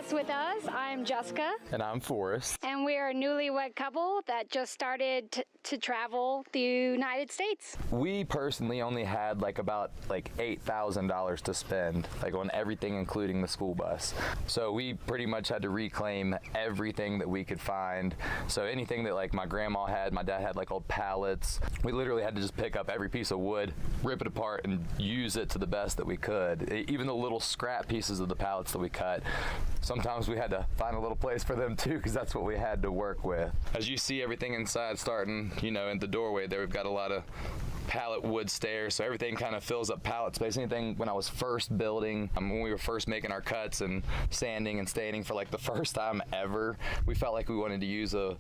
bus with us. I'm Jessica. And I'm Forrest. And we are a newlywed couple that just started to travel the United States. We personally only had about $8,000 to spend, on everything including the school bus. So we pretty much had to reclaim everything that we could find. So anything that my grandma had, my dad had old pallets. We literally had to just pick up every piece of wood, rip it apart, and use it to the best that we could. Even the little scrap pieces of the pallets that we cut, sometimes we had to find a little place for them too, because that's what we had to work with. As you see everything inside starting, in the doorway there, we've got a lot of pallet wood stairs, so everything kind of fills up pallet space. Anything when I was first building, when we were first making our cuts and sanding and staining for the first time ever, we felt like we wanted to use a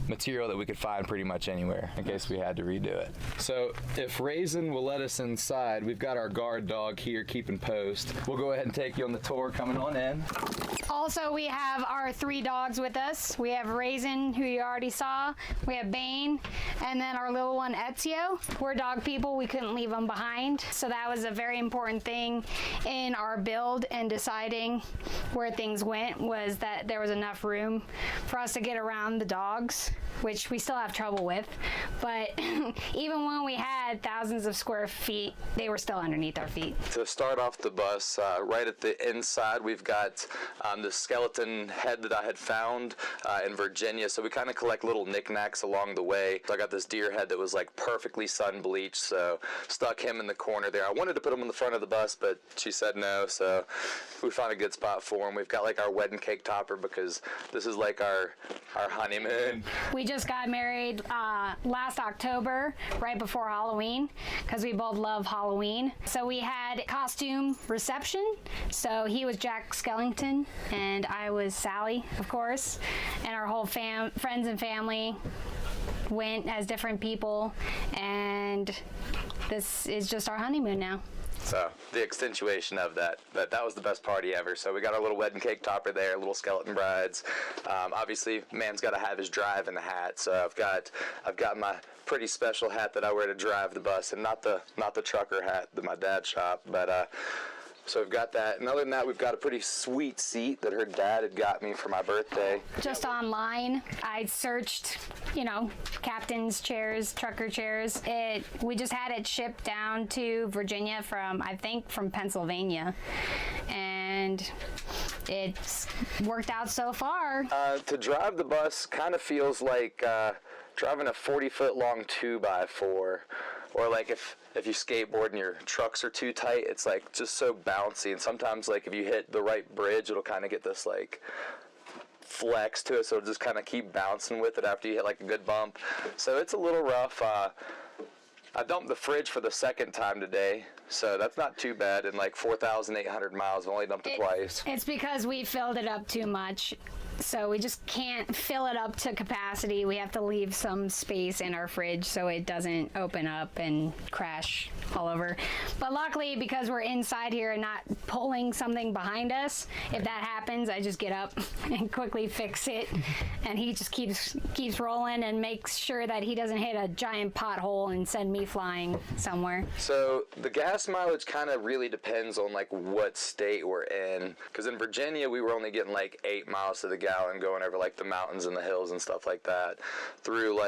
material that we could find pretty much anywhere in case we had to redo it. So if Raisin will let us inside, we've got our guard dog here keeping post. We'll go ahead and take you on the tour coming on in. Also, we have our 3 dogs with us. We have Raisin, who you already saw. We have Bane, and then our little one, Ezio. We're dog people. We couldn't leave them behind. So that was a very important thing in our build and deciding where things went, was that there was enough room for us to get around the dogs, which we still have trouble with. But even when we had thousands of square feet, they were still underneath our feet. To start off the bus, right at the inside, we've got the skeleton head that I had found in Virginia. So we kind of collect little knickknacks along the way. So I got this deer head that was perfectly sun bleached, so stuck him in the corner there. I wanted to put him on the front of the bus, but she said no, so we found a good spot for him. We've got our wedding cake topper because this is our honeymoon. We just got married last October, right before Halloween, because we both love Halloween. So we had costume reception. So he was Jack Skellington and I was Sally, of course, and our whole friends and family went as different people, and this is just our honeymoon now. So the accentuation of that was the best party ever. So we got our little wedding cake topper there, little skeleton brides. Obviously, man's got to have his drive in the hat. So I've got my pretty special hat that I wear to drive the bus, and not the trucker hat that my dad shopped, but. So we've got that, and other than that, we've got a pretty sweet seat that her dad had got me for my birthday. Just online, I searched, captain's chairs, trucker chairs. We just had it shipped down to Virginia from Pennsylvania, and it's worked out so far. To drive the bus kind of feels like driving a 40-foot long 2x4, or if you skateboard and your trucks are too tight, it's just so bouncy. And sometimes if you hit the right bridge, it'll kind of get this flex to it, so it'll just kind of keep bouncing with it after you hit a good bump. So it's a little rough. I dumped the fridge for the second time today, so that's not too bad. In 4,800 miles, I've only dumped it twice. It's because we filled it up too much, so we just can't fill it up to capacity. We have to leave some space in our fridge so it doesn't open up and crash all over. But luckily, because we're inside here and not pulling something behind us, if that happens, I just get up and quickly fix it, and he just keeps rolling and makes sure that he doesn't hit a giant pothole and send me flying somewhere. So the gas mileage kind of really depends on what state we're in, because in Virginia we were only getting 8 miles to the gallon going over the mountains and the hills and stuff like that. Through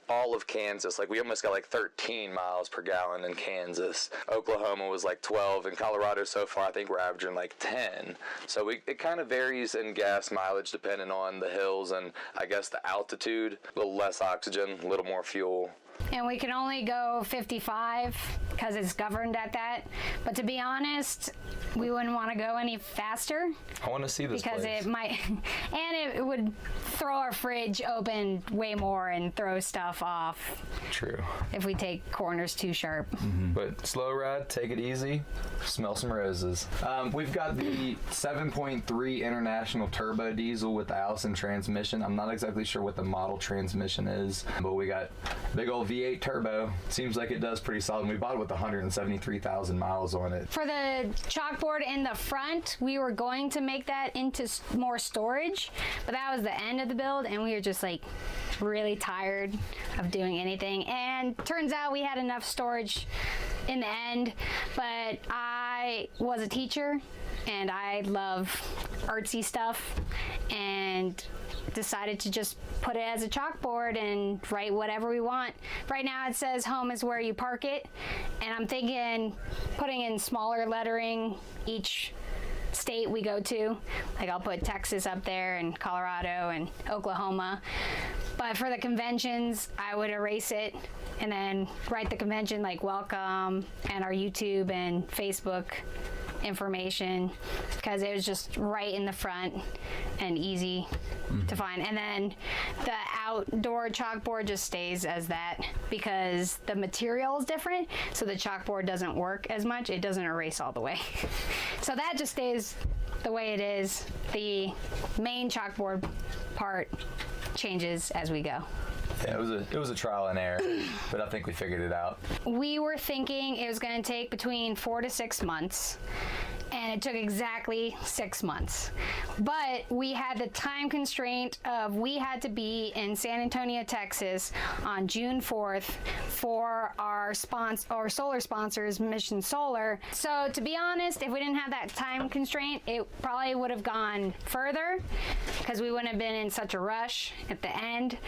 all of Kansas, we almost got 13 miles per gallon in Kansas. Oklahoma was 12, and Colorado so far I think we're averaging 10. So it kind of varies in gas mileage depending on the hills and I guess the altitude. A little less oxygen, a little more fuel. And we can only go 55 because it's governed at that. But to be honest, we wouldn't want to go any faster. I want to see this because place. It might, and it would throw our fridge open way more and throw stuff off. True. If we take corners too sharp. Mm-hmm. But slow ride, take it easy, smell some roses. We've got the 7.3 International Turbo Diesel with the Allison transmission. I'm not exactly sure what the model transmission is, but we got big old V8 turbo. Seems like it does pretty solid. We bought it with 173,000 miles on it. For the chalkboard in the front, we were going to make that into more storage, but that was the end of the build, and we were just really tired of doing anything. And turns out we had enough storage in the end, but I was a teacher and I love artsy stuff, and decided to just put it as a chalkboard and write whatever we want. Right now it says home is where you park it, and I'm thinking putting in smaller lettering each state we go to. Like I'll put Texas up there and Colorado and Oklahoma. But for the conventions, I would erase it and then write the convention like welcome and our YouTube and Facebook information, because it was just right in the front and easy to find. And then the outdoor chalkboard just stays as that because the material is different, so the chalkboard doesn't work as much. It doesn't erase all the way. So that just stays the way it is. The main chalkboard part changes as we go. Yeah, it was a trial and error, but I think we figured it out. We were thinking it was going to take between 4 to 6 months, and it took exactly 6 months. But we had the time constraint of we had to be in San Antonio, Texas on June 4th for our solar sponsors, Mission Solar. So to be honest, if we didn't have that time constraint, it probably would have gone further because we wouldn't have been in such a rush at the end.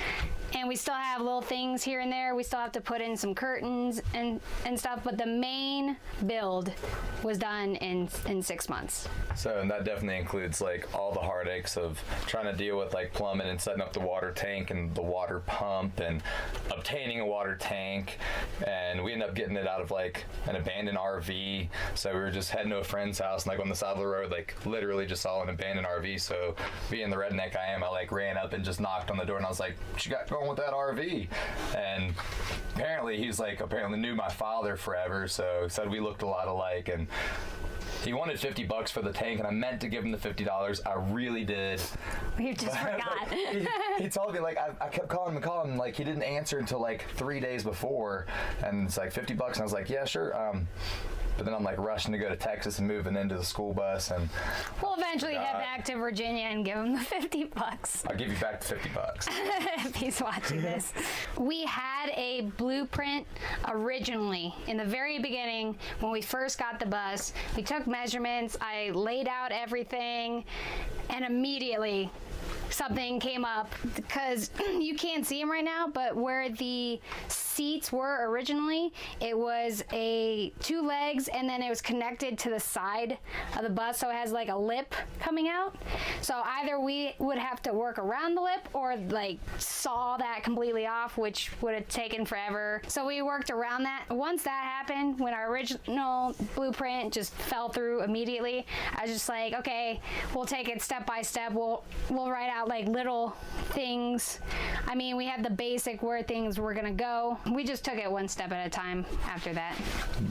And we still have little things here and there. We still have to put in some curtains and stuff, but the main build was done in 6 months. So, and that definitely includes like all the heartaches of trying to deal with like plumbing and setting up the water tank and the water pump and obtaining a water tank. And we ended up getting it out of like an abandoned RV. So we were just heading to a friend's house, and like on the side of the road, like literally just saw an abandoned RV. So being the redneck I am, I like ran up and just knocked on the door, and I was like, "What you got going with that RV?" And apparently he's like knew my father forever, so he said we looked a lot alike, and he wanted $50 for the tank, and I meant to give him the $50. I really did. You just forgot. He told me, like, I kept calling him, like, he didn't answer until, like, 3 days before, and it's like $50, and I was like, yeah, sure. But then I'm like rushing to go to Texas and moving into the school bus, and we'll eventually head back to Virginia and give him the $50. I'll give you back the $50 if he's watching this. We had a blueprint originally in the very beginning when we first got the bus. We took measurements, I laid out everything, and immediately something came up, because you can't see them right now, but where the seats were originally, it was 2 legs, and then it was connected to the side of the bus, so it has like a lip coming out. So either we would have to work around the lip or like saw that completely off, which would have taken forever. So we worked around that. Once that happened, when our original blueprint just fell through immediately, I was just like, okay, we'll take it step by step. We'll write out like little things. I mean, we had the basic where things were gonna go. We just took it one step at a time after that.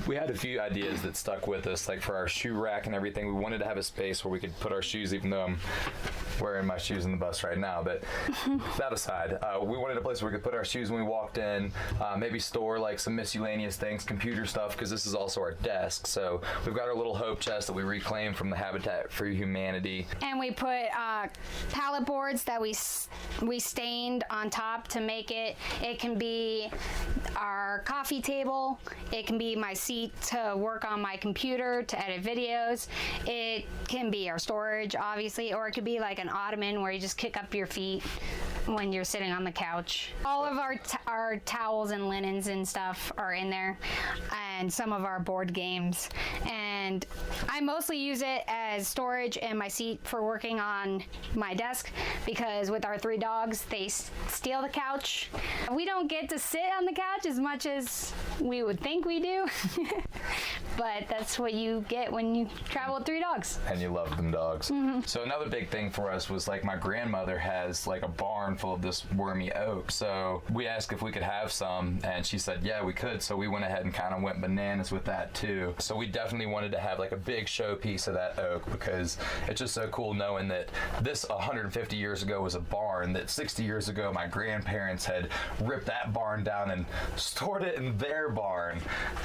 We had a few ideas that stuck with us, like for our shoe rack and everything. We wanted to have a space where we could put our shoes, even though I'm wearing my shoes in the bus right now. But that aside, we wanted a place where we could put our shoes when we walked in, maybe store like some miscellaneous things, computer stuff, because this is also our desk. So we've got our little hope chest that we reclaimed from the Habitat for Humanity. And we put pallet boards that we stained on top to make it. It can be our coffee table. It can be my seat to work on my computer to edit videos. It can be our storage, obviously, or it could be like an ottoman where you just kick up your feet when you're sitting on the couch. All of our towels and linens and stuff are in there, and some of our board games. And I mostly use it as storage and my seat for working on my desk, because with our 3 dogs, they steal the couch. We don't get to sit on the couch as much as we would think we do, but that's what you get when you travel with 3 dogs. And you love them dogs. Mm-hmm. So another big thing for us was like my grandmother has like a barn full of this wormy oak. So we asked if we could have some, and she said, yeah, we could. So we went ahead and kind of went bananas with that too. So we definitely wanted to have like a big showpiece of that oak, because it's just so cool knowing that this 150 years ago was a barn, that 60 years ago my grandparents had ripped that barn down and stored it in their barn,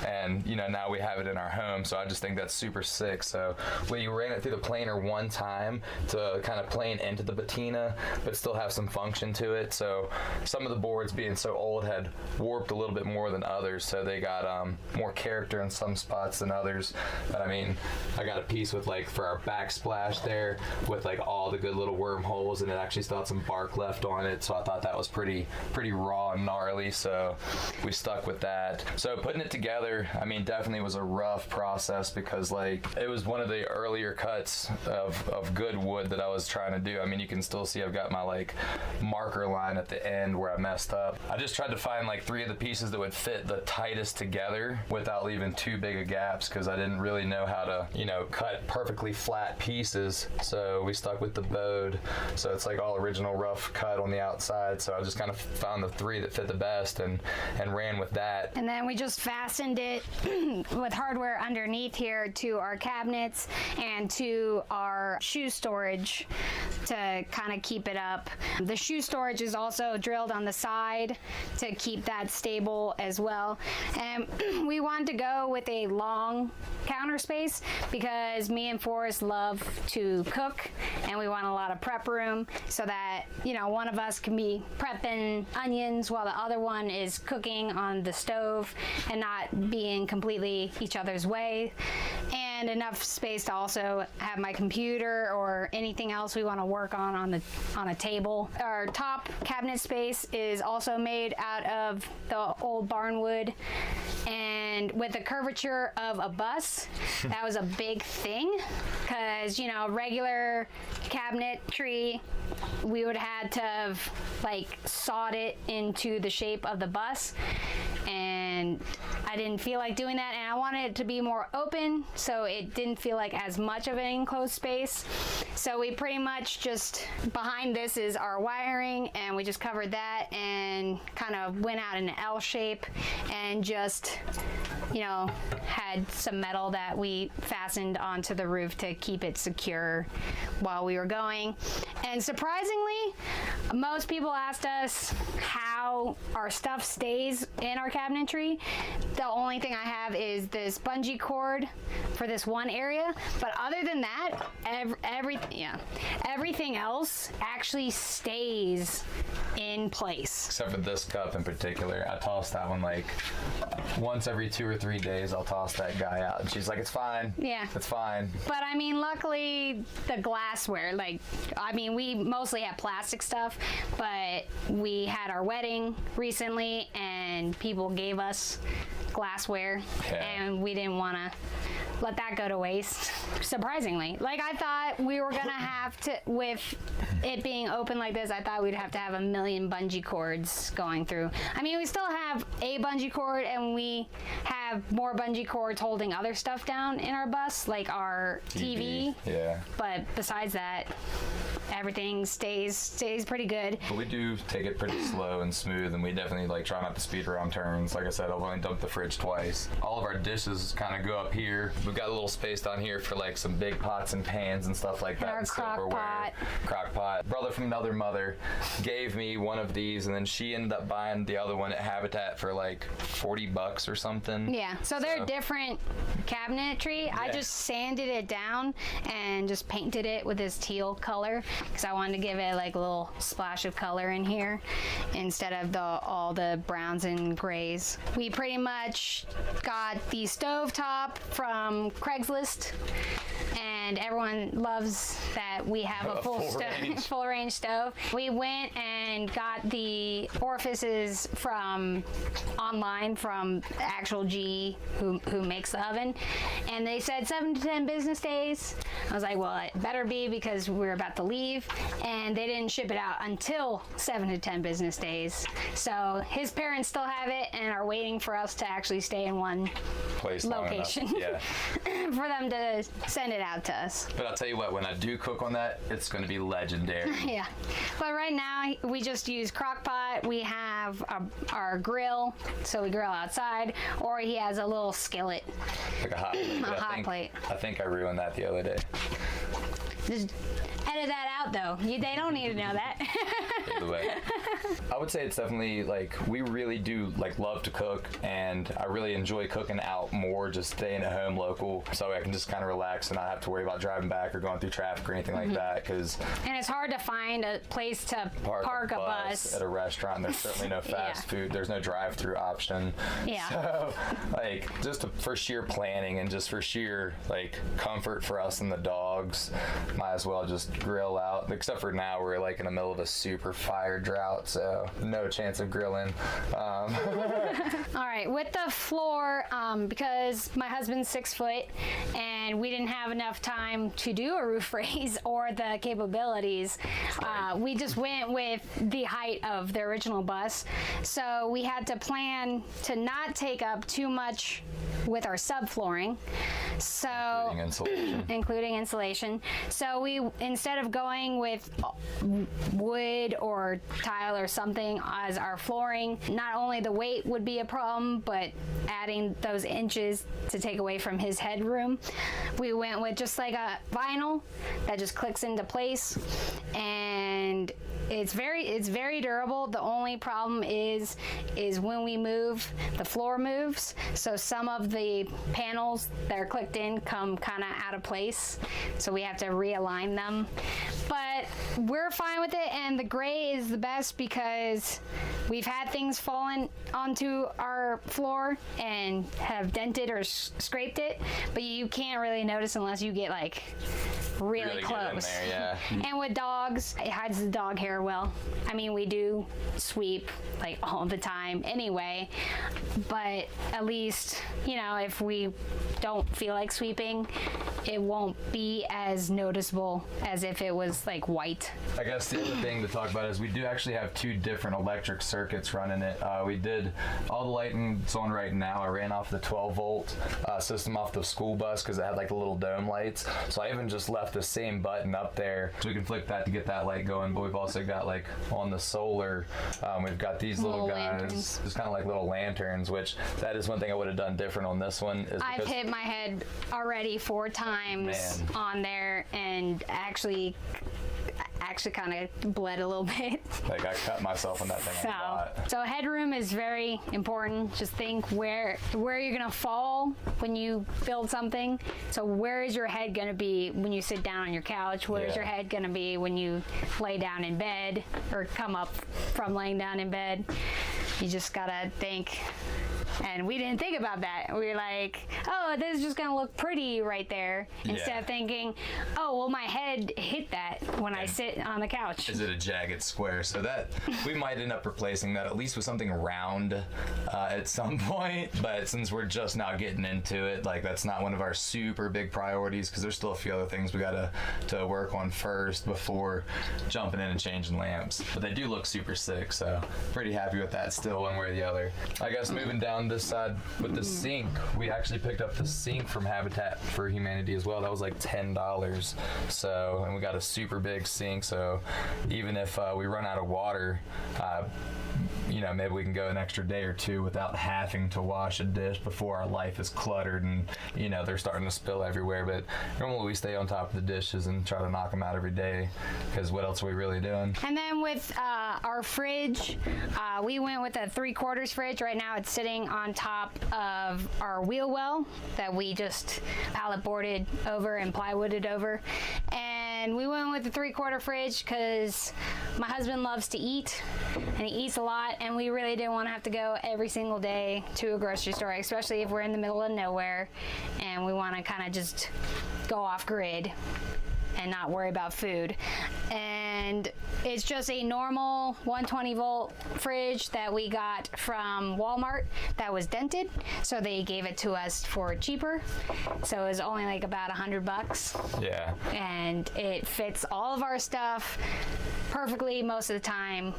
and you know, now we have it in our home. So I just think that's super sick. So we ran it through the planer one time to kind of plane into the patina but still have some function to it. So some of the boards, being so old, had warped a little bit more than others, so they got more character in some spots than others. I mean, I got a piece with like for our backsplash there with like all the good little wormholes, and it actually still had some bark left on it, so I thought that was pretty raw and gnarly, so we stuck with that. So putting it together, I mean, definitely was a rough process because like it was one of the earlier cuts of good wood that I was trying to do. I mean, you can still see I've got my like marker line at the end where I messed up. I just tried to find like 3 of the pieces that would fit the tightest together without leaving too big of gaps, because I didn't really know how to, you know, cut perfectly flat pieces. So we stuck with the bowed, so it's like all original rough cut on the outside. So I just kind of found the 3 that fit the best and ran with that. And then we just fastened it with hardware underneath here to our cabinets and to our shoe storage to kind of keep it up. The shoe storage is also drilled on the side to keep that stable as well. And we wanted to go with a long counter space because me and Forrest love to cook, and we want a lot of prep room so that, you know, one of us can be prepping onions while the other one is cooking on the stove and not being completely each other's way, and enough space to also have my computer or anything else we want to work on a table. Our top cabinet space is also made out of the old barn wood, and with the curvature of a bus, that was a big thing because, you know, regular cabinetry, we would have had to have like sawed it into the shape of the bus, and I didn't feel like doing that, and I wanted it to be more open so it didn't feel like as much of an enclosed space. So we pretty much just, behind this is our wiring, and we just covered that and kind of went out in an L shape and just, you know, had some metal that we fastened onto the roof to keep it secure while we were going. And surprisingly, most people asked us how our stuff stays in our cabinetry. The only thing I have is this bungee cord for this one area, but other than that, everything else actually stays in place. Except for this cup in particular. I toss that one like once every 2 or 3 days. I'll toss that guy out, and she's like, it's fine. Yeah. It's fine. But I mean, luckily the glassware, like, I mean, we mostly have plastic stuff, but we had our wedding recently and people gave us glassware, and we didn't want to let that go to waste, surprisingly. Like, I thought we were gonna have to, with it being open like this, I thought we'd have to have a million bungee cords going through. I mean, we still have a bungee cord, and we have more bungee cords holding other stuff down in our bus, like our TV. Yeah. But besides that, everything stays pretty good. But we do take it pretty slow and smooth, and we definitely like try not to speed around turns. Like I said, I've only dumped the fridge twice. All of our dishes kind of go up here. We've got a little space down here for like some big pots and pans and stuff like that. Our Crock pot. Brother from another mother gave me one of these, and then she ended up buying the other one at Habitat for like $40 or something. Yeah, so they're different cabinetry. Yeah. I just sanded it down and just painted it with this teal color because I wanted to give it like a little splash of color in here instead of all the browns and grays. We pretty much got the stovetop from Craigslist, and everyone loves that we have a full range stove. We went and got the orifices from online from actual GE who makes the oven, and they said 7 to 10 business days. I was like, well, it better be because we're about to leave, and they didn't ship it out until 7 to 10 business days. So his parents still have it and are waiting for us to actually stay in one place location for them to send it out to us. But I'll tell you what, when I do cook on that, it's going to be legendary. Yeah. But right now, we just use crock pot. We have our grill, so we grill outside, or he has a little skillet. Like a hot plate. Plate. I think I ruined that the other day. Just edit that out, though. They don't need to know that. Either but I would say it's definitely like we really do like love to cook, and I really enjoy cooking out more, just staying at home local, so I can just kind of relax and not have to worry about driving back or going through traffic or anything like that. Because and it's hard to find a place to park a bus at a restaurant. And there's certainly no fast food. There's no drive-through option. Yeah. So like just for sheer planning and just for sheer like comfort for us and the dogs, might as well just grill out. Except for now we're like in the middle of a super fire drought, so no chance of grilling. All right, with the floor, because my husband's 6 foot and we didn't have enough time to do a roof raise or the capabilities, we just went with the height of the original bus. So we had to plan to not take up too much with our subflooring. So including insulation. So we, instead of going with wood or tile or something as our flooring, not only the weight would be a problem, but adding those inches to take away from his headroom, we went with just like a vinyl that just clicks into place, and it's very durable. The only problem is when we move, the floor moves, so some of the panels that are clicked in come kind of out of place, so we have to realign them. But we're fine with it, and the gray is the best because we've had things fallen onto our floor and have dented or scraped it, but you can't really notice unless you get like really close. Get in there, yeah. And with dogs, it hides the dog hair well. I mean, we do sweep like all the time anyway, but at least, you know, if we don't feel like sweeping, it won't be as noticeable as if it was like white. I guess the other thing to talk about is we do actually have 2 different electric circuits running it. We did all the lighting's on right now. I ran off the 12-volt system off the school bus because it had like the little dome lights. So I even just left the same button up there so we can flick that to get that light going. But we've also got like on the solar, we've got these little guys, lanterns. Just kind of like little lanterns, which that is one thing I would have done different on this one. Is I've hit my head already 4 times on there, and actually kind of bled a little bit. Like I cut myself on that thing a lot. So headroom is very important. Just think where you're gonna fall when you build something. So where is your head gonna be when you sit down on your couch? Where is your head gonna be when you lay down in bed or come up from laying down in bed? You just gotta think. And we didn't think about that. We were like, oh, this is just gonna look pretty right there. Instead of thinking, oh, well, my head hit that when I sit on the couch. Is it a jagged square? So that, we might end up replacing that at least with something round at some point. But since we're just now getting into it, like that's not one of our super big priorities because there's still a few other things we gotta to work on first before jumping in and changing lamps. But they do look super sick, so pretty happy with that still one way or the other. I guess moving down this side with the sink, we actually picked up the sink from Habitat for Humanity as well. That was like $10. So, and we got a super big sink, so even if we run out of water, you know, maybe we can go an extra day or 2 without having to wash a dish before our life is cluttered and, you know, they're starting to spill everywhere. But normally we stay on top of the dishes and try to knock them out every day because what else are we really doing? And then with our fridge, we went with a 3/4 fridge. Right now it's sitting on top of our wheel well that we just pallet boarded over and plywooded over. And we went with the 3/4 fridge because my husband loves to eat and he eats a lot, and we really didn't want to have to go every single day to a grocery store, especially if we're in the middle of nowhere and we want to kind of just go off grid and not worry about food. And it's just a normal 120-volt fridge that we got from Walmart that was dented, so they gave it to us for cheaper. So it was only like about $100. Yeah. And it fits all of our stuff perfectly most of the time.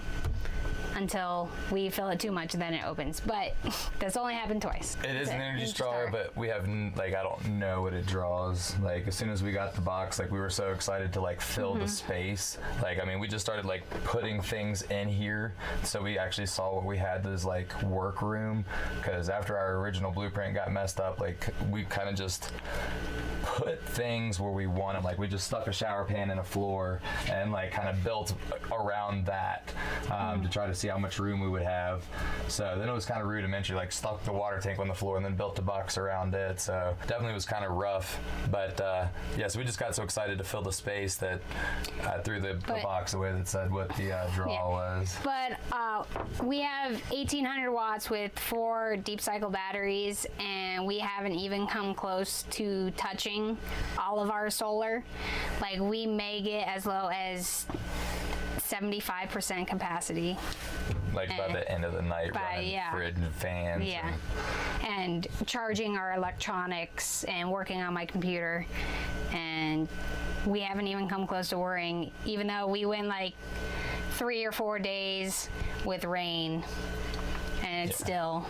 until we fill it too much, then it opens. But that's only happened twice. It is an energy star, but we have like, I don't know what it draws. Like as soon as we got the box, like we were so excited to like fill the space. Like, I mean, we just started like putting things in here. So we actually saw what we had as like workroom, because after our original blueprint got messed up, like we kind of just put things where we want them. Like we just stuck a shower pan in a floor and like kind of built around that to try to see how much room we would have. So then it was kind of rudimentary, like stuck the water tank on the floor and then built a box around it. So definitely was kind of rough, but yeah, so we just got so excited to fill the space that I threw the box away that said what the draw was. But we have 1,800 watts with 4 deep cycle batteries, and we haven't even come close to touching all of our solar. Like we may get as low as 75% capacity. Like by the end of the night, running fridge and fans. Yeah, and charging our electronics and working on my computer. And we haven't even come close to worrying, even though we went like 3 or 4 days with rain, and it still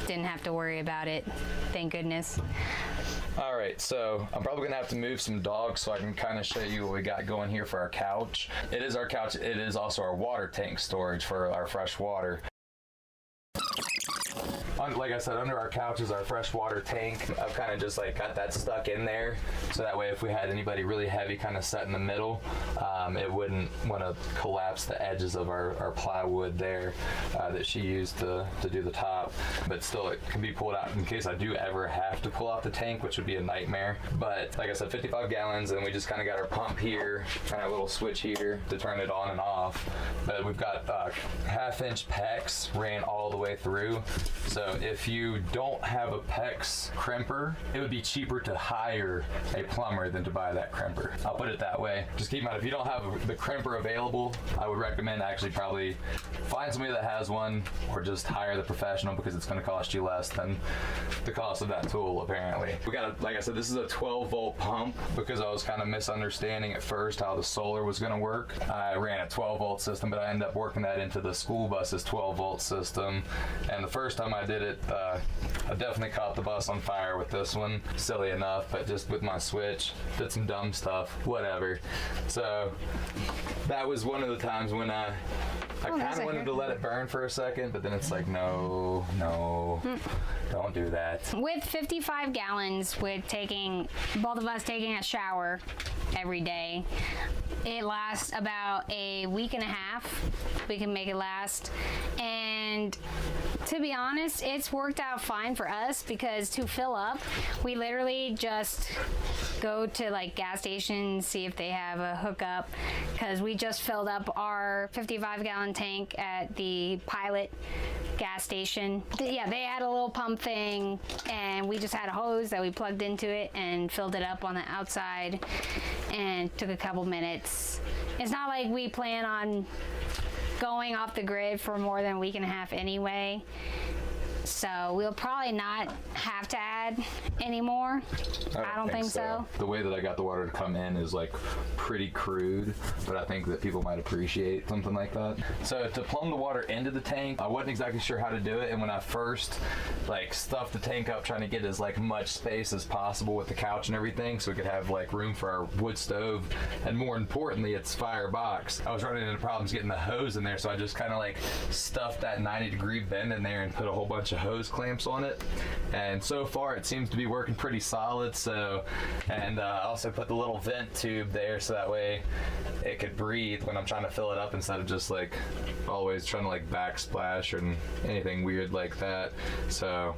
didn't have to worry about it. Thank goodness. All right, so I'm probably gonna have to move some dogs so I can kind of show you what we got going here for our couch. It is our couch. It is also our water tank storage for our fresh water. Like I said, under our couch is our fresh water tank. I've kind of just like got that stuck in there, so that way if we had anybody really heavy kind of set in the middle, it wouldn't want to collapse the edges of our plywood there that she used to do the top. But still, it can be pulled out in case I do ever have to pull out the tank, which would be a nightmare. But like I said, 55 gallons, and we just kind of got our pump here, kind of a little switch here to turn it on and off. But we've got 1/2-inch PEX ran all the way through. So if you don't have a PEX crimper, it would be cheaper to hire a plumber than to buy that crimper. I'll put it that way. Just keep in mind, if you don't have the crimper available, I would recommend actually probably find somebody that has one, or just hire the professional, because it's going to cost you less than the cost of that tool, apparently. We got, like I said, this is a 12-volt pump, because I was kind of misunderstanding at first how the solar was going to work. I ran a 12-volt system, but I ended up working that into the school bus's 12-volt system. And the first time I did it, I definitely caught the bus on fire with this one. Silly enough, but just with my switch, did some dumb stuff, whatever. So that was one of the times when I kind of wanted to let it burn for a second, but then it's like, no, don't do that. With 55 gallons, with both of us taking a shower every day, it lasts about a week and a half. We can make it last. And to be honest, it's worked out fine for us, because to fill up, we literally just go to like gas stations, see if they have a hookup, because we just filled up our 55-gallon tank at the Pilot gas station. Yeah, they had a little pump thing, and we just had a hose that we plugged into it and filled it up on the outside, and took a couple minutes. It's not like we plan on going off the grid for more than a week and a half anyway, so we'll probably not have to add any more. I don't think so. The way that I got the water to come in is like pretty crude, but I think that people might appreciate something like that. So to plumb the water into the tank, I wasn't exactly sure how to do it, and when I first like stuffed the tank up trying to get as like much space as possible with the couch and everything, so we could have like room for our wood stove, and more importantly, its firebox, I was running into problems getting the hose in there, so I just kind of like stuffed that 90-degree bend in there and put a whole bunch of hose clamps on it, and so far it seems to be working pretty solid. So, and I also put the little vent tube there so that way it could breathe when I'm trying to fill it up, instead of just like always trying to like backsplash or anything weird like that. So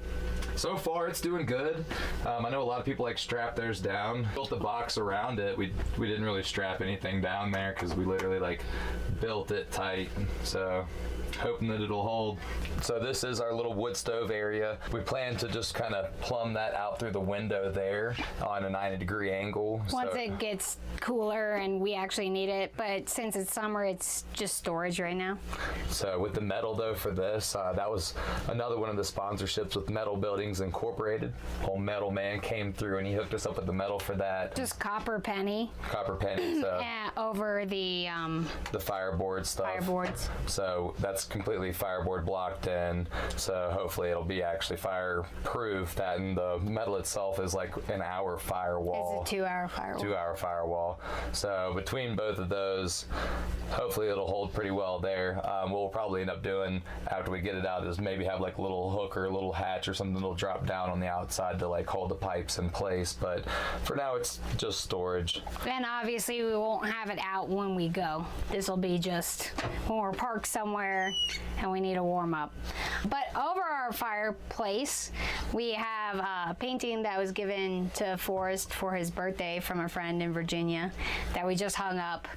far it's doing good. I know a lot of people like strap theirs down. Built the box around it. We didn't really strap anything down there because we literally like built it tight. So hoping that it'll hold. So this is our little wood stove area. We plan to just kind of plumb that out through the window there on a 90-degree angle. Once it gets cooler and we actually need it, but since it's summer, it's just storage right now. So with the metal though for this, that was another one of the sponsorships with Metal Buildings Incorporated. Whole metal man came through and he hooked us up with the metal for that. Just copper penny. Copper penny. So Yeah, over the fireboard stuff. fireboards. So that's completely fireboard blocked in. So hopefully it'll be actually fireproof. That, and the metal itself is like an hour firewall. It's a 2-hour firewall. 2-hour firewall. So between both of those, hopefully it'll hold pretty well there. We'll probably end up doing, after we get it out, is maybe have like a little hook or a little hatch or something that'll drop down on the outside to like hold the pipes in place. But for now, it's just storage. And obviously we won't have it out when we go. This will be just when we're parked somewhere and we need a warm up. But over our fireplace, we have a painting that was given to Forrest for his birthday from a friend in Virginia that we just hung up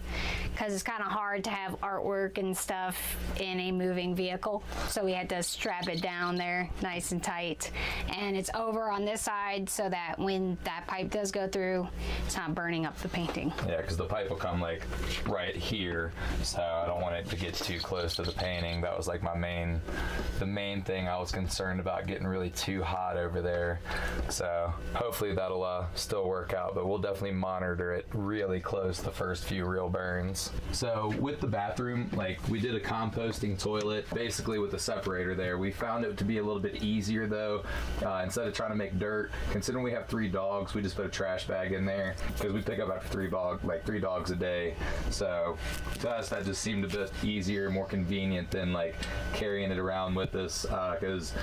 because it's kind of hard to have artwork and stuff in a moving vehicle. So we had to strap it down there nice and tight. And it's over on this side so that when that pipe does go through, it's not burning up the painting. Yeah, because the pipe will come like right here, so I don't want it to get too close to the painting. That was like the main thing I was concerned about, getting really too hot over there. So hopefully that'll still work out, but we'll definitely monitor it really close the first few real burns. So with the bathroom, like we did a composting toilet basically with a separator there. We found it to be a little bit easier though. Instead of trying to make dirt, considering we have 3 dogs, we just put a trash bag in there because we pick up after 3 dogs a day. So to us that just seemed a bit easier, more convenient than like carrying it around with us, because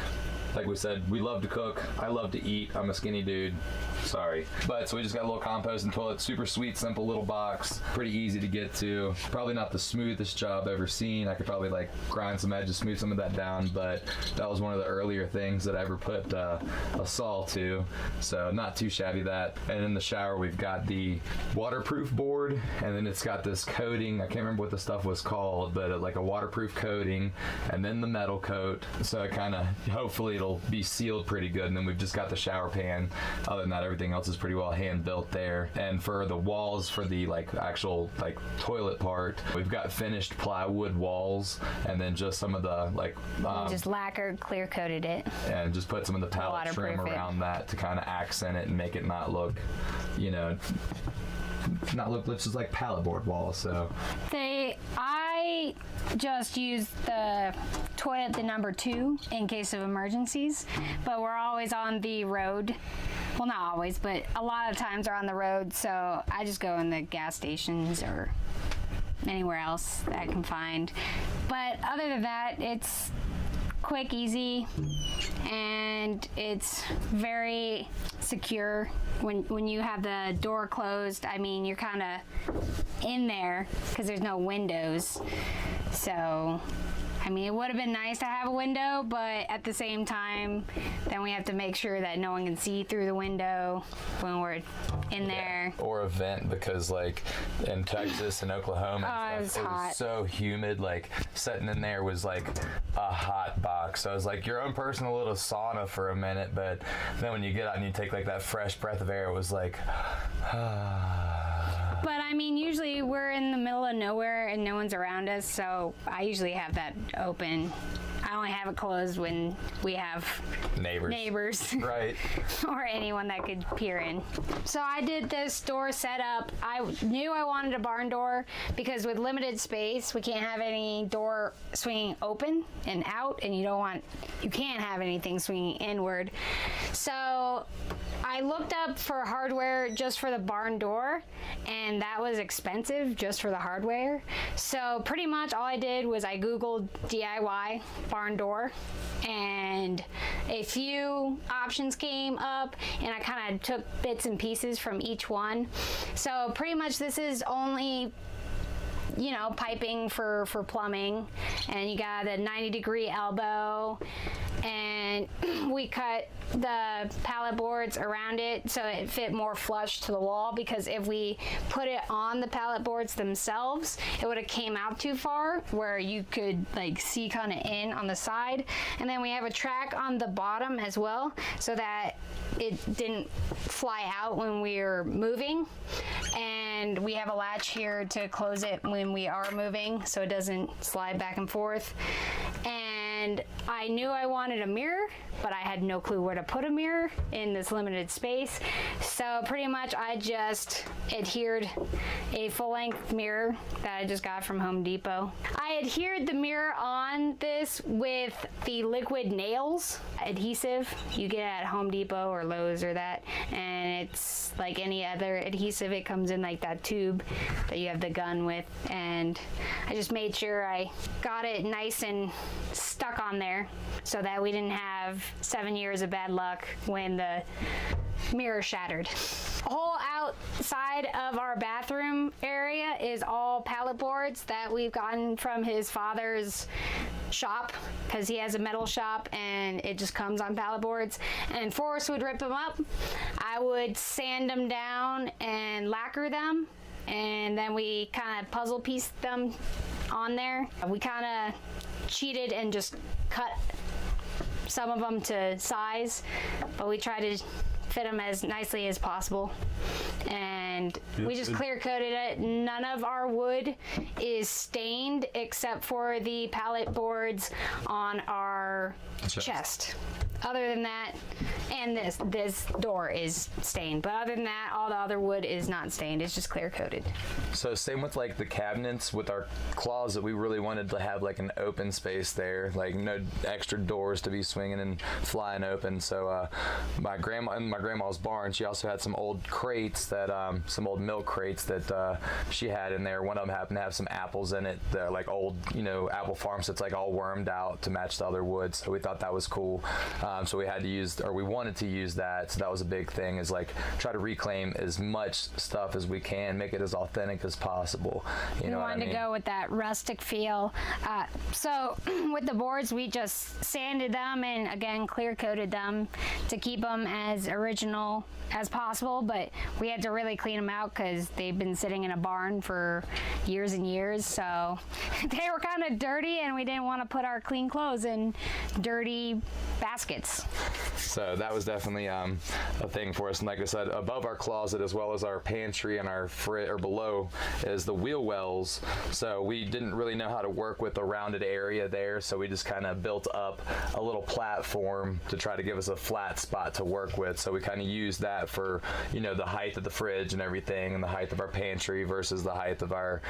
like we said, we love to cook. I love to eat. I'm a skinny dude. Sorry. But so we just got a little composting toilet. Super sweet, simple little box. Pretty easy to get to. Probably not the smoothest job ever seen. I could probably like grind some edges, smooth some of that down, but that was one of the earlier things that I ever put a saw to. So not too shabby that. And in the shower, we've got the waterproof board, and then it's got this coating. I can't remember what the stuff was called, but like a waterproof coating, and then the metal coat. So it kind of, hopefully it'll be sealed pretty good. And then we've just got the shower pan. Other than that, everything else is pretty well hand built there. And for the walls, for the like actual like toilet part, we've got finished plywood walls, and then just some of the like just lacquered, clear coated it, and just put some of the pallet trim around that to kind of accent it and make it not look, just like pallet board walls. So I just use the toilet, the number 2, in case of emergencies, but we're always on the road. Well, not always, but a lot of times we're on the road, so I just go in the gas stations or anywhere else that I can find. But other than that, it's quick, easy, and it's very secure. When you have the door closed, I mean, you're kind of in there because there's no windows. So, I mean, it would have been nice to have a window, but at the same time, then we have to make sure that no one can see through the window when we're in there. Or a vent, because like in Texas and Oklahoma and stuff, it was so humid, like sitting in there was like a hot box. So it was like your own personal little sauna for a minute, but then when you get out and you take like that fresh breath of air, it was like But I mean, usually we're in the middle of nowhere and no one's around us, so I usually have that open. I only have it closed when we have neighbors. Right. Or anyone that could peer in. So I did this door setup. I knew I wanted a barn door because with limited space, we can't have any door swinging open and out, and you can't have anything swinging inward. So I looked up for hardware just for the barn door, and that was expensive just for the hardware. So pretty much all I did was I Googled DIY barn door, and a few options came up, and I kind of took bits and pieces from each one. So pretty much this is only piping for plumbing, and you got a 90-degree elbow, and and we cut the pallet boards around it so it fit more flush to the wall, because if we put it on the pallet boards themselves, it would have came out too far where you could like see kind of in on the side. And then we have a track on the bottom as well so that it didn't fly out when we were moving, and we have a latch here to close it when we are moving so it doesn't slide back and forth. And I knew I wanted a mirror, but I had no clue where to put a mirror in this limited space. So pretty much I just adhered a full-length mirror that I just got from Home Depot. I adhered the mirror on this with the liquid nails adhesive you get at Home Depot or Lowe's or that, and it's like any other adhesive. It comes in like that tube that you have the gun with, and I just made sure I got it nice and stuck on there so that we didn't have 7 years of bad luck when the mirror shattered. The whole outside of our bathroom area is all pallet boards that we've gotten from his father's shop, because he has a metal shop and it just comes on pallet boards, and Forrest would rip them up. I would sand them down and lacquer them, and then we kind of puzzle pieced them on there. We kind of cheated and just cut some of them to size, but we tried to fit them as nicely as possible, and we just clear coated it. None of our wood is stained except for the pallet boards on our chest. Other than that, and this door is stained, but other than that, all the other wood is not stained. It's just clear coated. So same with like the cabinets. With our closet, we really wanted to have like an open space there, like no extra doors to be swinging and flying open. So my grandma's barn, she also had some old crates that some old milk crates that she had in there. One of them happened to have some apples in it, like old apple farms. So it's like all wormed out to match the other wood. So we thought that was cool. So we had to use, or we wanted to use that. So that was a big thing, is like try to reclaim as much stuff as we can, make it as authentic as possible. You know what I mean? We wanted to go with that rustic feel. So with the boards, we just sanded them and again clear coated them to keep them as original as possible, but we had to really clean them out because they've been sitting in a barn for years and years, so they were kind of dirty, and we didn't want to put our clean clothes in dirty baskets. So that was definitely a thing for us. And like I said, above our closet as well as our pantry and our or below is the wheel wells. So we didn't really know how to work with the rounded area there, so we just kind of built up a little platform to try to give us a flat spot to work with. So we kind of used that for the height of the fridge and everything, and the height of our pantry versus the height of our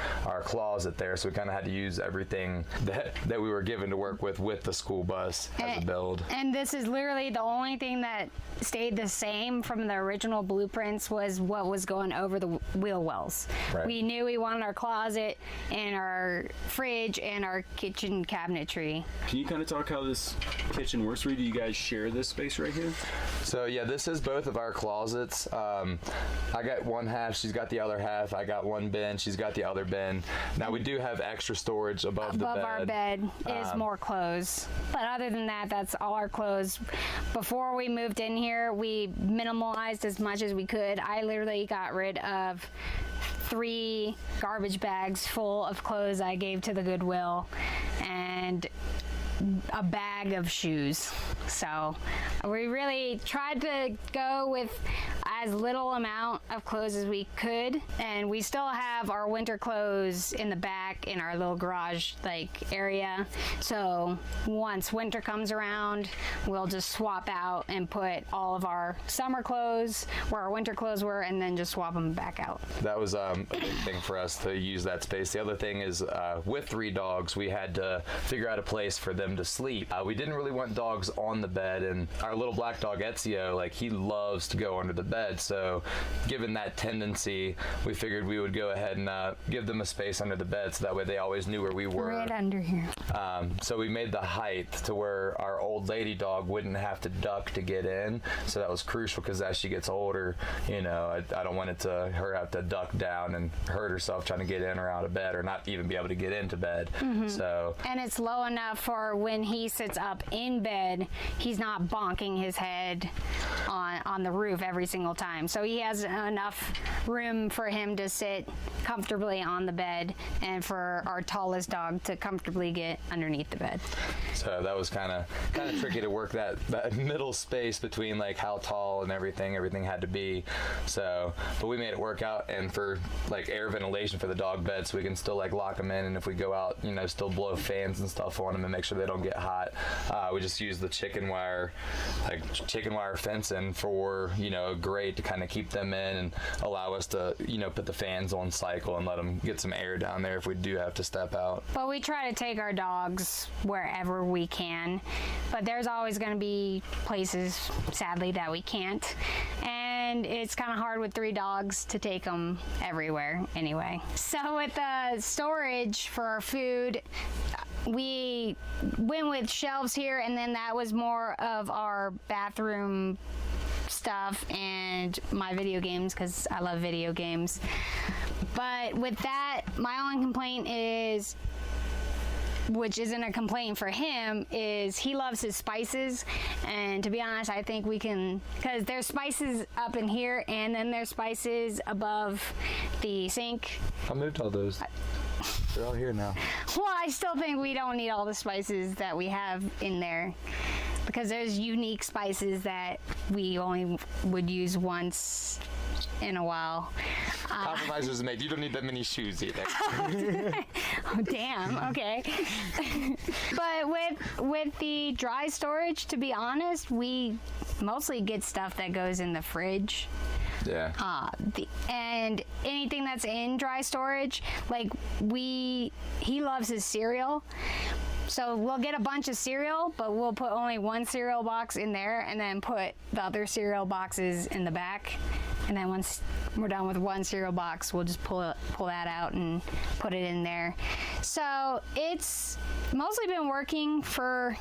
closet there. So we kind of had to use everything that we were given to work with the school bus as a build. And this is literally the only thing that stayed the same from the original blueprints was what was going over the wheel wells. Right. We knew we wanted our closet and our fridge and our kitchen cabinetry. Can you kind of talk how this kitchen works? Do you guys share this space right here? So yeah, this is both of our closets. I got one half, she's got the other half. I got one bin, she's got the other bin. Now we do have extra storage above the bed. Above our bed is more clothes. But other than that, that's all our clothes. Before we moved in here, we minimalized as much as we could. I literally got rid of 3 garbage bags full of clothes I gave to the Goodwill, and a bag of shoes. So we really tried to go with as little amount of clothes as we could, and we still have our winter clothes in the back in our little garage area. So once winter comes around, we'll just swap out and put all of our summer clothes where our winter clothes were, and then just swap them back out. That was a big thing for us to use that space. The other thing is with 3 dogs, we had to figure out a place for them to sleep. We didn't really want dogs on the bed, and our little black dog Ezio, he loves to go under the bed. bed. So given that tendency, we figured we would go ahead and give them a space under the bed so that way they always knew where we were. Right under here. So we made the height to where our old lady dog wouldn't have to duck to get in. So that was crucial because as she gets older, you know, I don't want her have to duck down and hurt herself trying to get in or out of bed, or not even be able to get into bed. So, and it's low enough for when he sits up in bed, he's not bonking his head on the roof every single time. So he has enough room for him to sit comfortably on the bed, and for our tallest dog to comfortably get underneath the bed. So that was kind of tricky to work that middle space between like how tall and everything had to be. So, but we made it work out, and for like air ventilation for the dog bed, so we can still like lock them in, and if we go out, you know, still blow fans and stuff on them and make sure they don't get hot. We just use the chicken wire fencing for, you know, a grate to kind of keep them in and allow us to, you know, put the fans on cycle and let them get some air down there if we do have to step out. But we try to take our dogs wherever we can, but there's always going to be places, sadly, that we can't. And it's kind of hard with 3 dogs to take them everywhere anyway. So with the storage for our food, we went with shelves here, and then that was more of our bathroom stuff and my video games, because I love video games. But with that, my only complaint is, which isn't a complaint for him, is he loves his spices. And to be honest, I think we can, because there's spices up in here and then there's spices above the sink. I moved all those. They're all here now. Well, I still think we don't need all the spices that we have in there, because there's unique spices that we only would use once in a while. Compromises made. You don't need that many shoes either. Oh, damn. Okay. But with the dry storage, to be honest, we mostly get stuff that goes in the fridge. Yeah. And anything that's in dry storage, like he loves his cereal. So we'll get a bunch of cereal, but we'll put only one cereal box in there and then put the other cereal boxes in the back. And then once we're done with one cereal box, we'll just pull that out and put it in there. So it's mostly been working for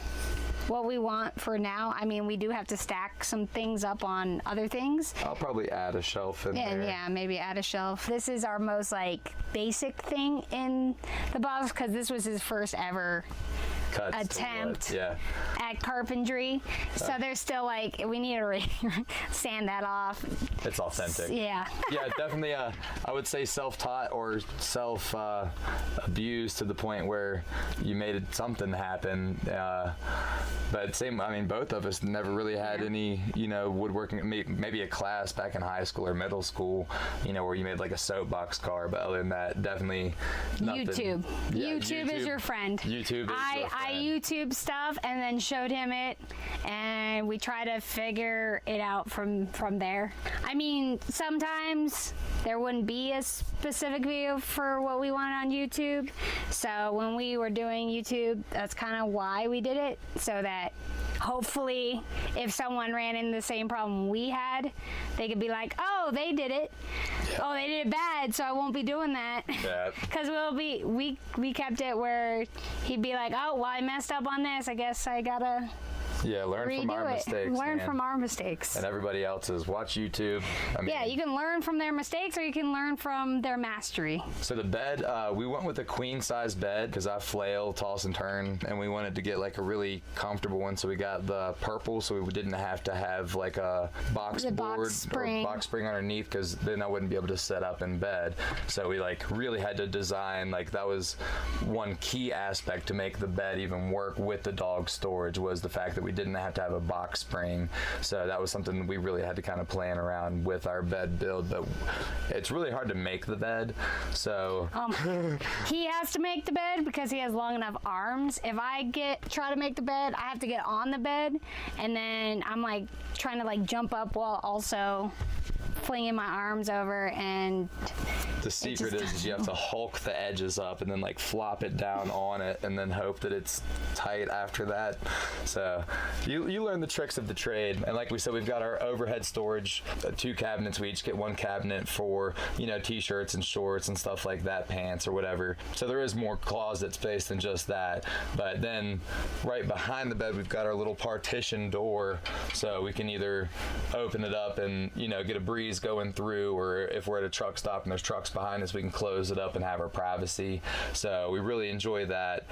what we want for now. I mean, we do have to stack some things up on other things. I'll probably add a shelf in there. Yeah, maybe add a shelf. This is our most like basic thing in the box, because this was his first ever attempt at carpentry. So there's still like, we need to sand that off. It's authentic. Yeah. Yeah, definitely. I would say self-taught or self-abused to the point where you made something happen. But both of us never really had any, you know, woodworking. Maybe a class back in high school or middle school, you know, where you made like a soapbox car. But other than that, definitely nothing. YouTube. Yeah, YouTube is your friend. YouTube is your friend. I YouTube stuff and then showed him it, and we try to figure it out from there. I mean, sometimes there wouldn't be a specific video for what we wanted on YouTube. So when we were doing YouTube, that's kind of why we did it, so that hopefully if someone ran into the same problem we had, they could be like, oh, they did it. Yeah. Oh, they did it bad, so I won't be doing that. Because we kept it where he'd be like, oh, well, I messed up on this. I guess I gotta learn from our mistakes. Learn from our mistakes. And everybody else's. Watch YouTube. Yeah, you can learn from their mistakes, or you can learn from their mastery. So the bed, we went with a queen size bed because I flail, toss and turn, and we wanted to get like a really comfortable one. So we got the purple, so we didn't have to have like a box spring underneath, because then I wouldn't be able to set up in bed. So we like really had to design, like that was one key aspect to make the bed even work with the dog storage, was the fact that we didn't have to have a box spring. So that was something we really had to kind of plan around with our bed build. But it's really hard to make the bed. So he has to make the bed because he has long enough arms. If I try to make the bed, I have to get on the bed, and then I'm like trying to like jump up while also flinging my arms over, and The secret is you have to hulk the edges up and then like flop it down on it and then hope that it's tight after that. So you learn the tricks of the trade. And like we said, we've got our overhead storage, 2 cabinets. We each get 1 cabinet for, you know, t-shirts and shorts and stuff like that, pants or whatever. So there is more closet space than just that. But then right behind the bed, we've got our little partition door, so we can either open it up and, you know, get a breeze going through, or if we're at a truck stop and there's trucks behind us, we can close it up and have our privacy. So we really enjoy that.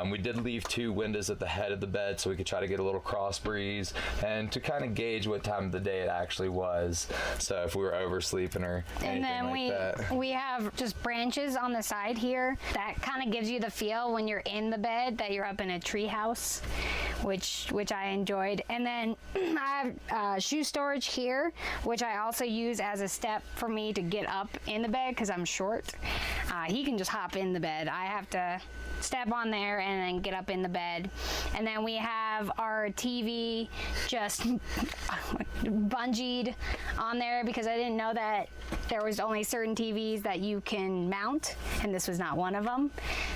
We did leave 2 windows at the head of the bed so we could try to get a little cross breeze and to kind of gauge what time of the day it actually was. So if we were oversleeping or anything like that. We have just branches on the side here that kind of gives you the feel when you're in the bed that you're up in a tree house, which I enjoyed. And then I have shoe storage here, which I also use as a step for me to get up in the bed because I'm short. He can just hop in the bed. I have to step on there and then get up in the bed. And then we have our TV just bungeed on there because I didn't know that there was only certain TVs that you can mount, and this was not one of them.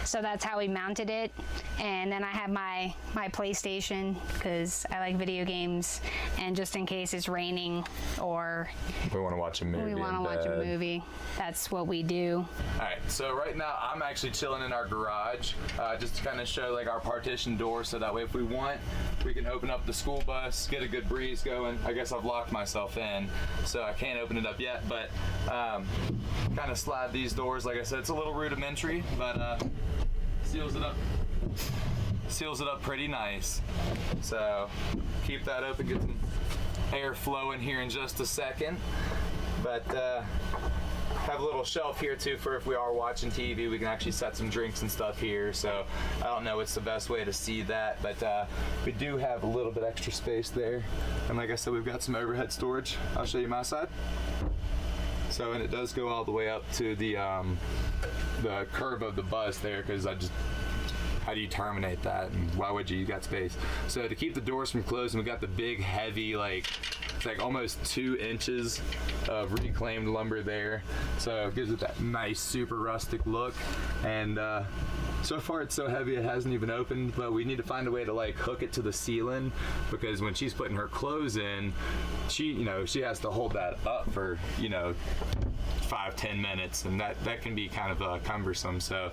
So that's how we mounted it. And then I have my PlayStation because I like video games, and just in case it's raining or we want to watch a movie. That's what we do. All right, so right now I'm actually chilling in our garage, just to kind of show like our partition door, so that way if we want, we can open up the school bus, get a good breeze going. I guess I've locked myself in, so I can't open it up yet, but kind of slide these doors. Like I said, it's a little rudimentary, but seals it up pretty nice. So keep that open, get some air flowing here in just a second. But have a little shelf here too for if we are watching TV, we can actually set some drinks and stuff here. So I don't know what's the best way to see that, but we do have a little bit extra space there. And like I said, we've got some overhead storage. I'll show you my side. So, and it does go all the way up to the curve of the bus there, because how do you terminate that, and why would you? You got space. So to keep the doors from closing, we got the big heavy, it's like almost 2 inches of reclaimed lumber there. So it gives it that nice, super rustic look. And so far it's so heavy it hasn't even opened, but we need to find a way to like hook it to the ceiling, because when she's putting her clothes in, she has to hold that up for 5-10 minutes, and that can be kind of cumbersome. So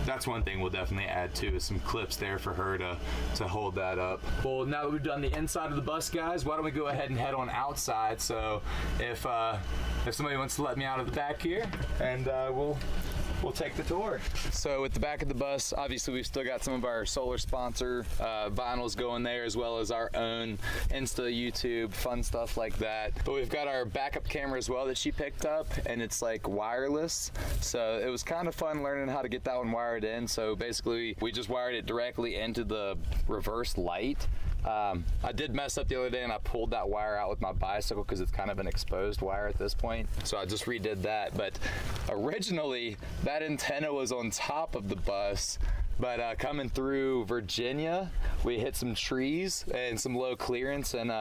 that's one thing we'll definitely add to, is some clips there for her to hold that up. Well, now that we've done the inside of the bus, guys, why don't we go ahead and head on outside? So if somebody wants to let me out of the back here, and we'll take the tour. So at the back of the bus, obviously we've still got some of our solar sponsor vinyls going there, as well as our own Insta, YouTube, fun stuff like that. But we've got our backup camera as well that she picked up, and it's like wireless. So it was kind of fun learning how to get that one wired in. So basically we just wired it directly into the reverse light. I did mess up the other day and I pulled that wire out with my bicycle because it's kind of an exposed wire at this point. So I just redid that. But originally that antenna was on top of the bus. But coming through Virginia, we hit some trees and some low clearance, and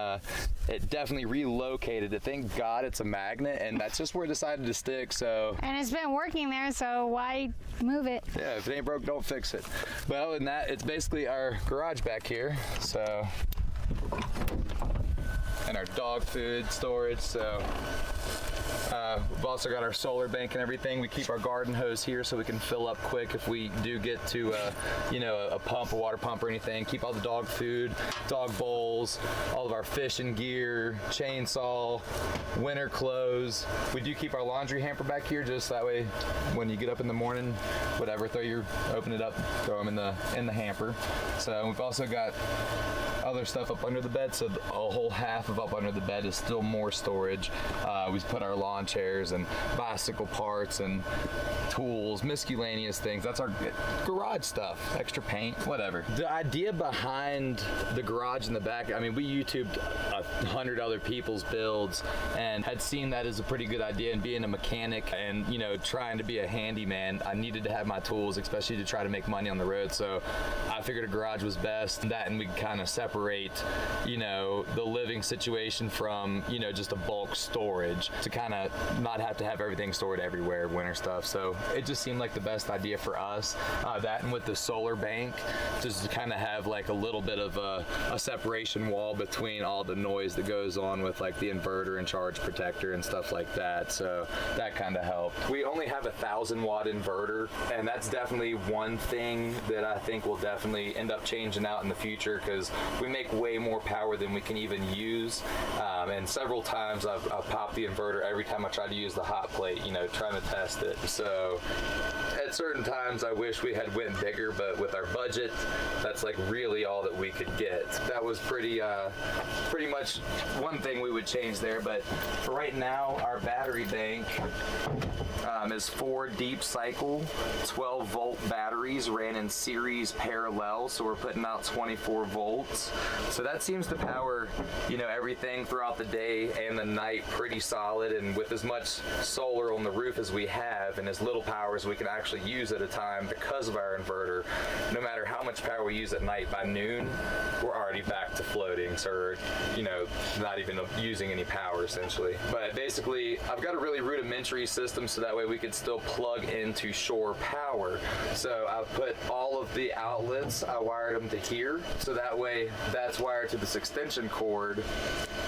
it definitely relocated it. Thank God it's a magnet, and that's just where it decided to stick. So. And it's been working there, so why move it? Yeah, if it ain't broke, don't fix it. But other than that, it's basically our garage back here. So, and our dog food storage. So. We've also got our solar bank and everything. We keep our garden hose here so we can fill up quick if we do get to a pump, a water pump or anything. Keep all the dog food, dog bowls, all of our fishing gear, chainsaw, winter clothes. We do keep our laundry hamper back here, just that way when you get up in the morning, whatever, open it up, throw them in the hamper. So we've also got other stuff up under the bed, so a whole half of up under the bed is still more storage. We put our lawn chairs and bicycle parts and tools, miscellaneous things. That's our garage stuff, extra paint, whatever. The idea behind the garage in the back, I mean, we YouTubed 100 other people's builds and had seen that as a pretty good idea. And being a mechanic and, you know, trying to be a handyman, I needed to have my tools, especially to try to make money on the road. So I figured a garage was best. That, and we could kind of separate, you know, the living situation from, you know, just a bulk storage to kind of not have to have everything stored everywhere, winter stuff. So it just seemed like the best idea for us. That, and with the solar bank, just to kind of have like a little bit of a separation wall between all the noise that goes on with like the inverter and charge protector and stuff like that. So that kind of helped. We only have a 1,000-watt inverter, and that's definitely one thing that I think will definitely end up changing out in the future, because we make way more power than we can even use. And several times I've popped the inverter every time I try to use the hot plate, you know, trying to test it. So at certain times I wish we had went bigger, but with our budget, that's like really all that we could get. That was pretty much one thing we would change there. But for right now, our battery bank is 4 deep cycle 12-volt batteries ran in series parallel, so we're putting out 24 volts. So that seems to power, you know, everything throughout the day and the night pretty solid. And with as much solar on the roof as we have and as little power as we can actually use at a time because of our inverter, no matter how much power we use at night, by noon we're already back to floating, so, you know, not even using any power essentially. But basically I've got a really rudimentary system, so that way we could still plug into shore power. So I've put all of the outlets, I wired them to here, so that way that's wired to this extension cord,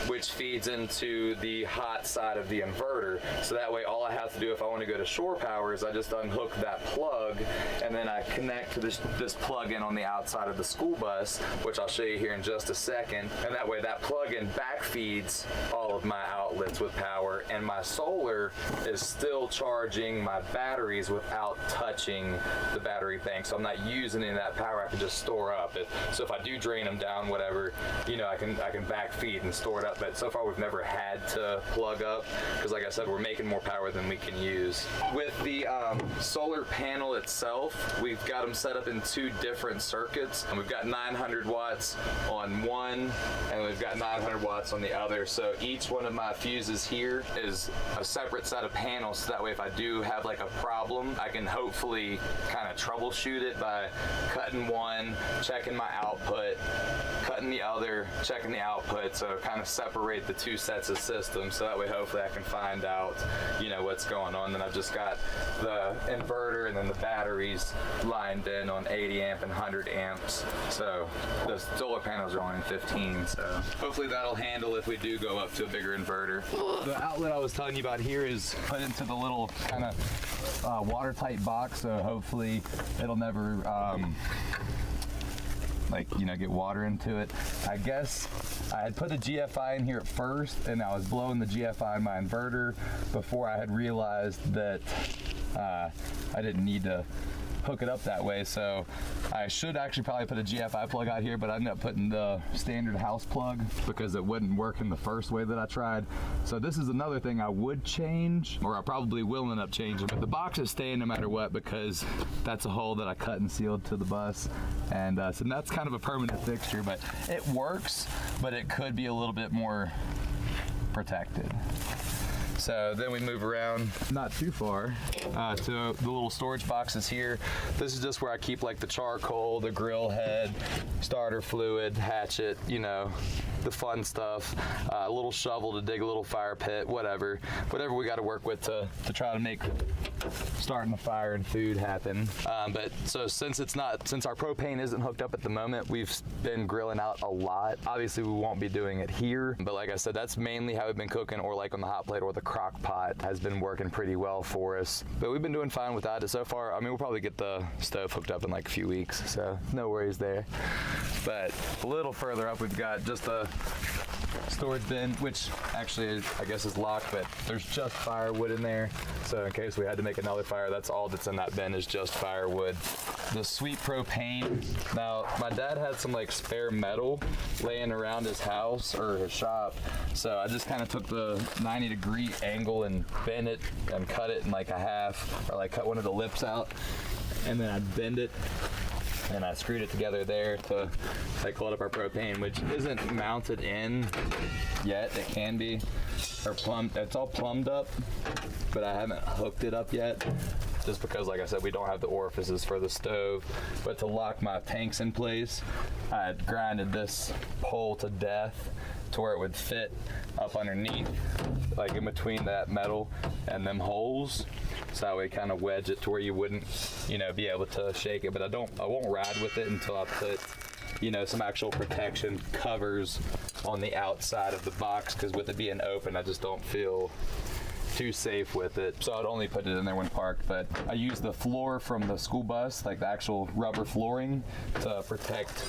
which feeds into the hot side of the inverter. So that way all I have to do if I want to go to shore power is I just unhook that plug, and then I connect to this plug-in on the outside of the school bus, which I'll show you here in just a second. And that way that plug-in back feeds all of my outlets with power, and my solar is still charging my batteries without touching the battery bank. So I'm not using any of that power. I can just store up it. So if I do drain them down, whatever, you know, I can back feed and store it up. But so far we've never had to plug up, because like I said, we're making more power than we can use. With the solar panel itself, we've got them set up in 2 different circuits, and we've got 900 watts on one and we've got 900 watts on the other. So each one of my fuses here is a separate set of panels, so that way if I do have like a problem, I can hopefully kind of troubleshoot it by cutting one, checking my output, cutting the other, checking the output. So kind of separate the 2 sets of systems, so that way hopefully I can find out, you know, what's going on. Then I've just got the inverter and then the batteries lined in on 80 amp and 100 amps. So the solar panels are only 15, so hopefully that'll handle if we do go up to a bigger inverter. The outlet I was telling you about here is put into the little kind of watertight box, so hopefully it'll never like, you know, get water into it. I guess I had put a GFI in here at first, and I was blowing the GFI in my inverter before I had realized that I didn't need to hook it up that way. So I should actually probably put a GFI plug out here, but I ended up putting the standard house plug because it wouldn't work in the first way that I tried. So this is another thing I would change, or I probably will end up changing, but the box is staying no matter what, because that's a hole that I cut and sealed to the bus. And so that's kind of a permanent fixture, but it works, but it could be a little bit more protected. So then we move around not too far to the little storage boxes here. This is just where I keep like the charcoal, the grill head, starter fluid, hatchet, you know, the fun stuff, a little shovel to dig a little fire pit, whatever we got to work with to try to make starting the fire and food happen. But so since our propane isn't hooked up at the moment, we've been grilling out a lot. Obviously we won't be doing it here, but like I said, that's mainly how we've been cooking, or like on the hot plate or the crock pot has been working pretty well for us. But we've been doing fine with that so far. I mean, we'll probably get the stove hooked up in like a few weeks, so no worries there. But a little further up, we've got just a storage bin, which actually I guess is locked, but there's just firewood in there. So in case we had to make another fire, that's all that's in that bin is just firewood. The sweet propane. Now, my dad had some like spare metal laying around his house or his shop. So I just kind of took the 90-degree angle and bent it and cut it in like a half, or like cut one of the lips out, and then I bend it and I screwed it together there to like hold up our propane, which isn't mounted in yet. It can be, or plumbed. It's all plumbed up, but I haven't hooked it up yet, just because, like I said, we don't have the orifices for the stove. But to lock my tanks in place, I had grinded this pole to death to where it would fit up underneath, like in between that metal and them holes. So that way kind of wedge it to where you wouldn't, you know, be able to shake it. But I won't ride with it until I put, you know, some actual protection covers on the outside of the box, because with it being open, I just don't feel too safe with it. So I'd only put it in there when parked. But I use the floor from the school bus, like the actual rubber flooring, to protect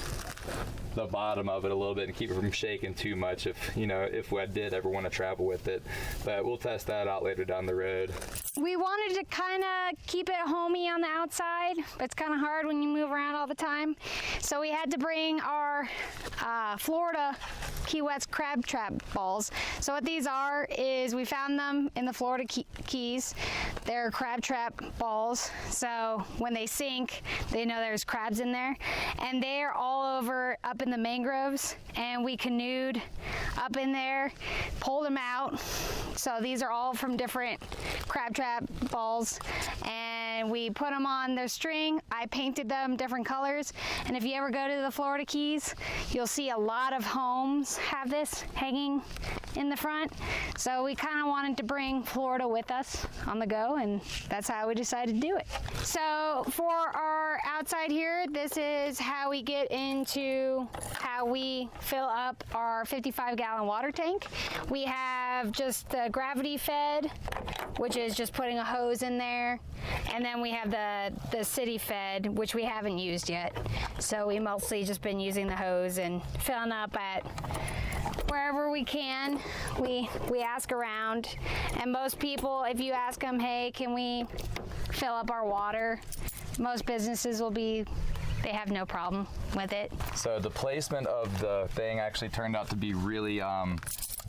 the bottom of it a little bit and keep it from shaking too much if, you know, if I did ever want to travel with it. But we'll test that out later down the road. We wanted to kind of keep it homey on the outside, but it's kind of hard when you move around all the time. So we had to bring our Florida Key West crab trap balls. So what these are is we found them in the Florida Keys. They're crab trap balls. So when they sink, they know there's crabs in there. And they're all over up in the mangroves. And we canoed up in there, pulled them out. So these are all from different crab trap balls. And we put them on their string. I painted them different colors. And if you ever go to the Florida Keys, you'll see a lot of homes have this hanging in the front. So we kind of wanted to bring Florida with us on the go, and that's how we decided to do it. So for our outside here, this is how we get into how we fill up our 55-gallon water tank. We have just the gravity fed, which is just putting a hose in there. And then we have the city fed, which we haven't used yet. So we mostly just been using the hose and filling up at wherever we can. We ask around, and most people, if you ask them, hey, can we fill up our water, most businesses will be, they have no problem with it. So the placement of the thing actually turned out to be really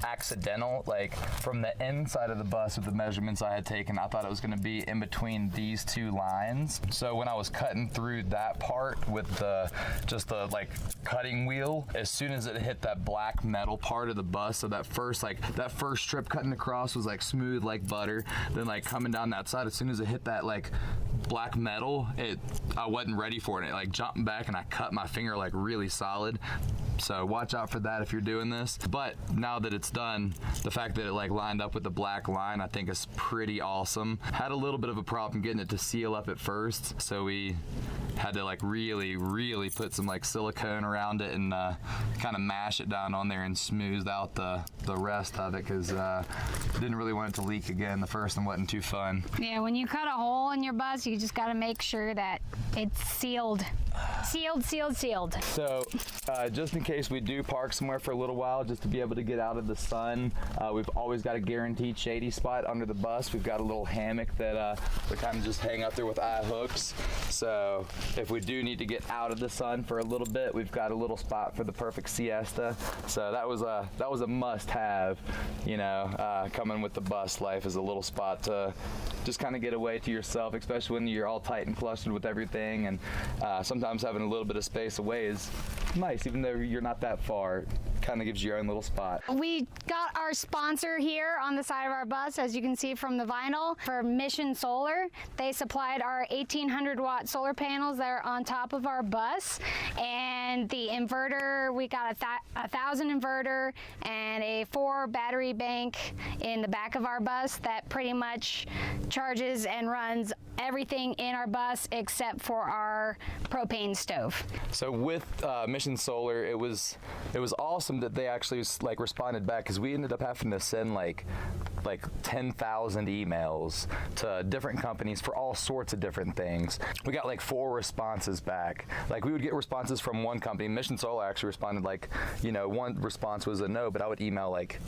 accidental. Like from the inside of the bus with the measurements I had taken, I thought it was going to be in between these two lines. So when I was cutting through that part with just the like cutting wheel, as soon as it hit that black metal part of the bus, so that first strip cutting across was like smooth like butter, then like coming down that side, as soon as it hit that like black metal, I wasn't ready for it. It like jumped back and I cut my finger like really solid. So watch out for that if you're doing this. But now that it's done, the fact that it like lined up with the black line, I think is pretty awesome. Had a little bit of a problem getting it to seal up at first, so we had to like really put some like silicone around it and kind of mash it down on there and smooth out the rest of it, because didn't really want it to leak again. The first one wasn't too fun. Yeah, when you cut a hole in your bus, you just got to make sure that it's sealed. Sealed. So just in case we do park somewhere for a little while, just to be able to get out of the sun, we've always got a guaranteed shady spot under the bus. We've got a little hammock that we kind of just hang up there with eye hooks. So if we do need to get out of the sun for a little bit, we've got a little spot for the perfect siesta. So that was a must-have, you know, coming with the bus life, is a little spot to just kind of get away to yourself, especially when you're all tight and clustered with everything. And sometimes having a little bit of space away is nice, even though you're not that far. Kind of gives you your own little spot. We got our sponsor here on the side of our bus, as you can see from the vinyl, for Mission Solar. They supplied our 1800 watt solar panels that are on top of our bus, and the inverter, we got a 1000 inverter and a 4 battery bank in the back of our bus that pretty much charges and runs everything in our bus except for our propane stove. So with Mission Solar, it was awesome that they actually like responded back, because we ended up having to send like 10,000 emails to different companies for all sorts of different things. We got like 4 responses back. Like we would get responses from one company. Mission Solar actually responded like, you know, one response was a no, but I would email like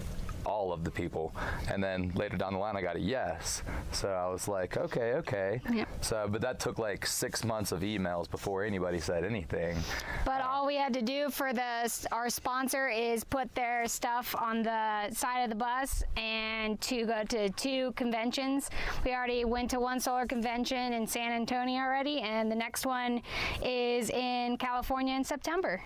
all of the people. And then later down the line, I got a yes. So I was like, okay. Yeah. So, but that took like 6 months of emails before anybody said anything. But all we had to do for our sponsor is put their stuff on the side of the bus and to go to 2 conventions. We already went to one solar convention in San Antonio already, and the next one is in California in September.